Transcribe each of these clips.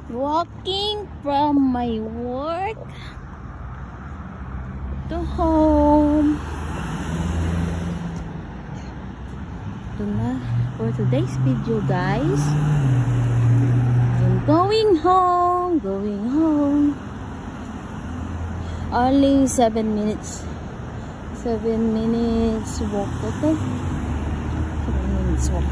Walking from my work to home. Ito na for today's video, guys. I'm going home. Only 7 minutes. 7 minutes walk. Okay, 7 minutes walk.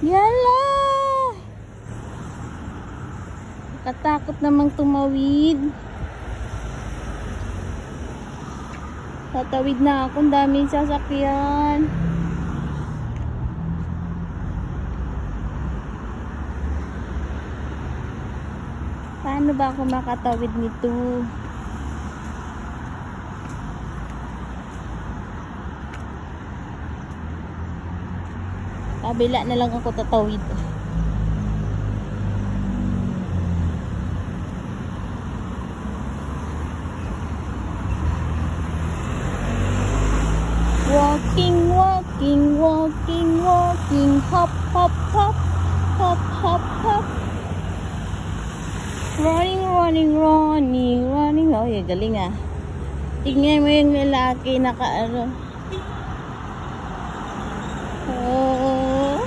Yala! Nakatakot namang tumawid. Tatawid na ako, daming sasakyan. Paano ba ako makatawid nito? Kabila na lang ako tatawid. Walking, hop, running. Oh, yeah, galing ah. Tingnan mo yung lalaki naka-ano. Oh.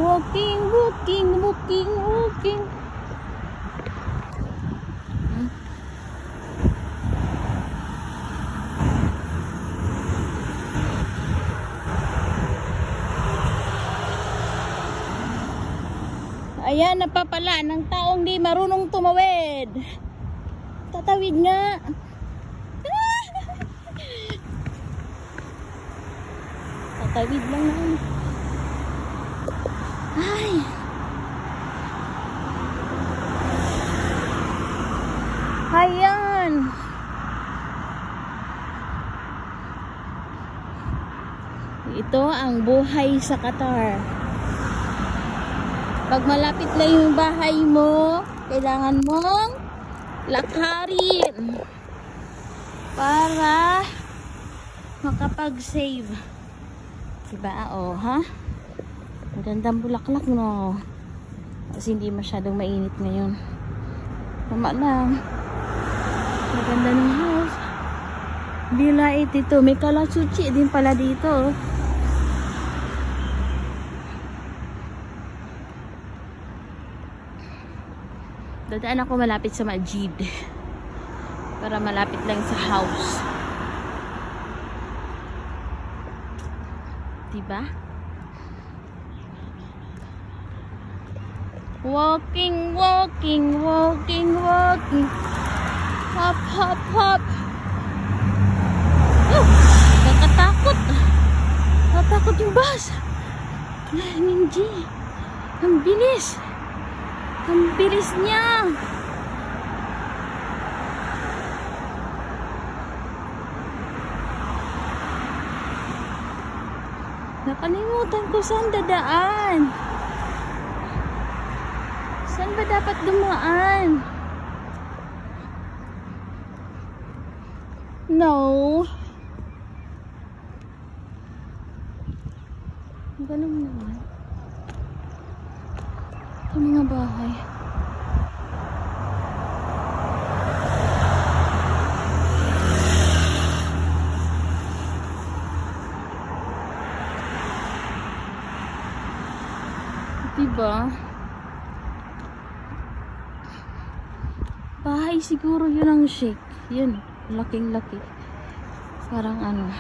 Walking. Ayan, napapala ng taong di marunong tumawid. Tatawid nga. Tatawid lang naman. Ay. Ayan. Ito ang buhay sa Qatar. Pag malapit na yung bahay mo, kailangan mong lakarin para makapag-save. Diba? Oh, ha? Ang gandang bulaklak, no? Kasi hindi masyadong mainit ngayon. Tama lang. Maganda ng house. Dilait ito. May kalasuchi din pala dito. Dadaan ako malapit sa Majid. Para malapit lang sa house. Diba? Walking. Hop. Oh, nakatakot. Nakatakot yung bus. Ninji. Ang bilis. Ang bilis niya. Nakalimutan ko saan dadaan. Saan ba dapat dumaan? No. Ganun naman. Ito mga bahay. Diba? Bahay siguro yun ang Sheikh. Yun, laking-laki. Parang ano.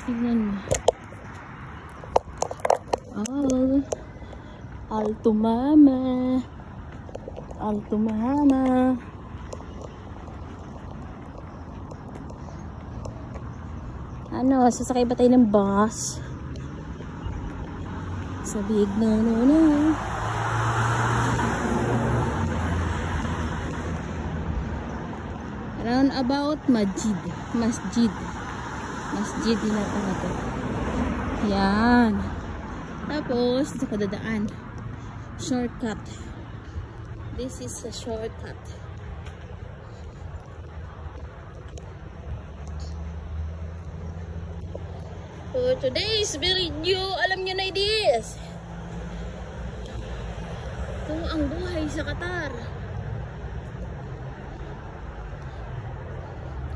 Tingnan mo. Oh, Alto Mama. Ano, sasakay ba tayo ng bus? Sa big no. Roundabout Masjid. Masjid din na to. Yan. Tapos, ito kadadaan. Shortcut. This is a shortcut. For today's video, alam nyo na this. Ito ang buhay sa Qatar.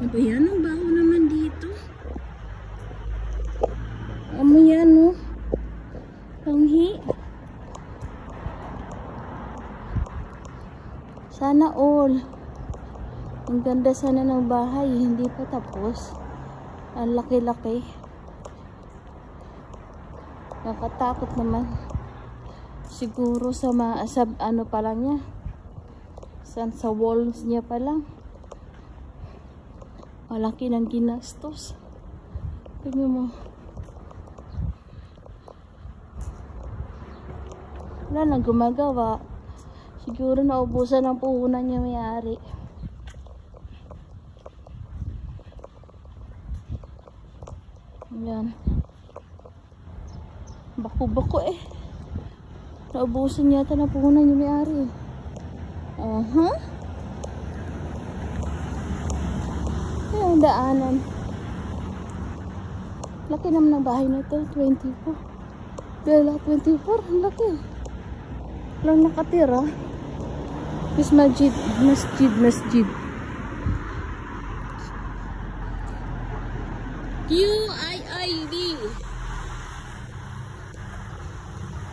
Ano ba yan? Ang baho naman dito. Amo yan, no? Panghi. Sana all. Ang ganda sana ng bahay. Hindi pa tapos. Ang laki-laki. Nakatakot naman. Siguro sa ano pa lang niya. Sa walls niya pa lang. Malaki ng ginastos. Tingnan mo. Wala nang gumagawa. Siguro naubusan ng puhunan niya may-ari. Ayan. Bako-bako eh. Naubusan yata ng puhunan niya may-ari. Ayan, daanan. Laki naman ng bahay na ito. 24. Dala 24. Ang laki. Lang nakatira. Masjid. QIID.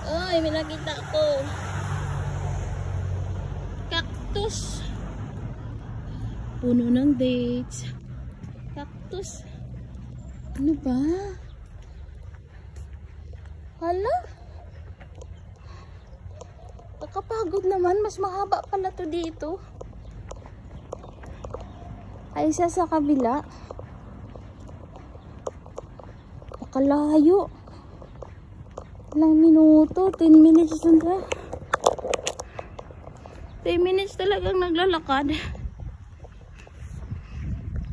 Oy, may nakita ko. Cactus. Puno ng dates. Cactus. Ano ba? Hala? Nakapagod naman. Mas mahaba pala to dito. Ay, isa sa kabila. Nakalayo. Ilang minuto. 10 minutes na. 10 minutes talagang naglalakad.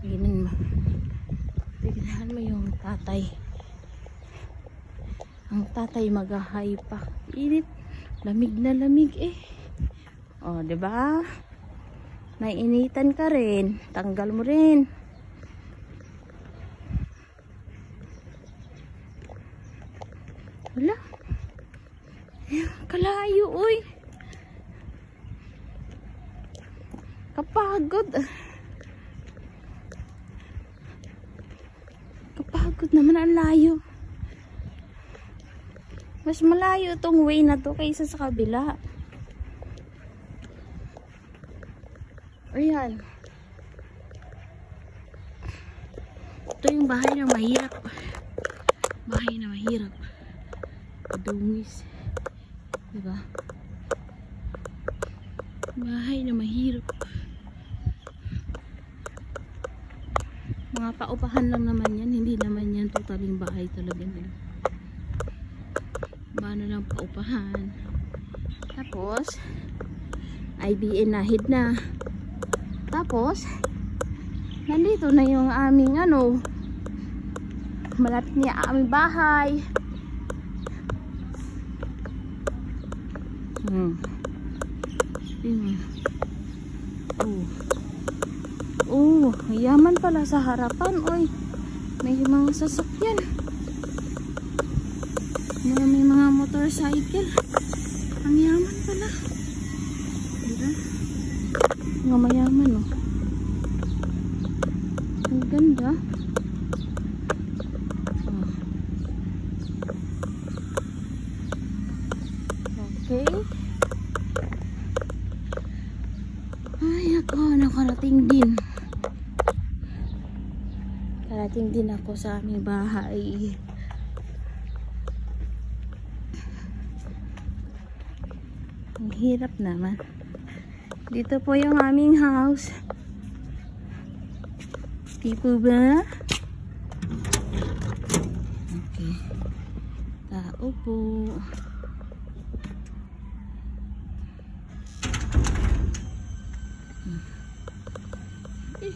Tignan mo. Tignan mo yung tatay. Ang tatay mag-ahay pa. Init. Lamig na lamig eh. O, diba? Naiinitan ka rin. Tanggal mo rin. Wala. Kalayo, uy. Kapagod. Kapagod naman ang layo. Mas malayo itong way na to kaysa sa kabila. Ayan. Ito yung bahay na mahirap. Bahay na mahirap. Dungis. Diba? Bahay na mahirap. Mga paupahan lang naman yan. Hindi naman yan totaling bahay talaga nila. Paano lang paupahan. Tapos IBN nahid na. Tapos nandito na yung aming ano, malapit niya aming bahay. Yaman pala sa harapan. Oy, may mga sasakyan. May mga motorcycle. Ang yaman pala. Diba? Mga mayaman, oh. Ang ganda. Oh. Okay. Ay, ako, nakarating din. Karating din ako sa aming bahay. Ang hirap naman. Dito po yung aming house. Di po ba? Okay. Tao po.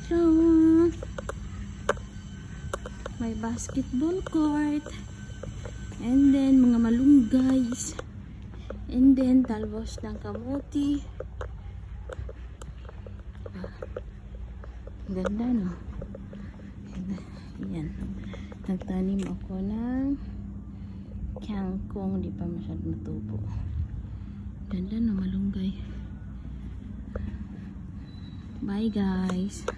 Ito. May basketball court. And then, mga malunggays. And then, talbos ng kamuti. Ganda, no? Ayan. Nagtanim ako ng kangkong. Di pa masyadong matubo. Ganda, no? Malunggay. Bye, guys.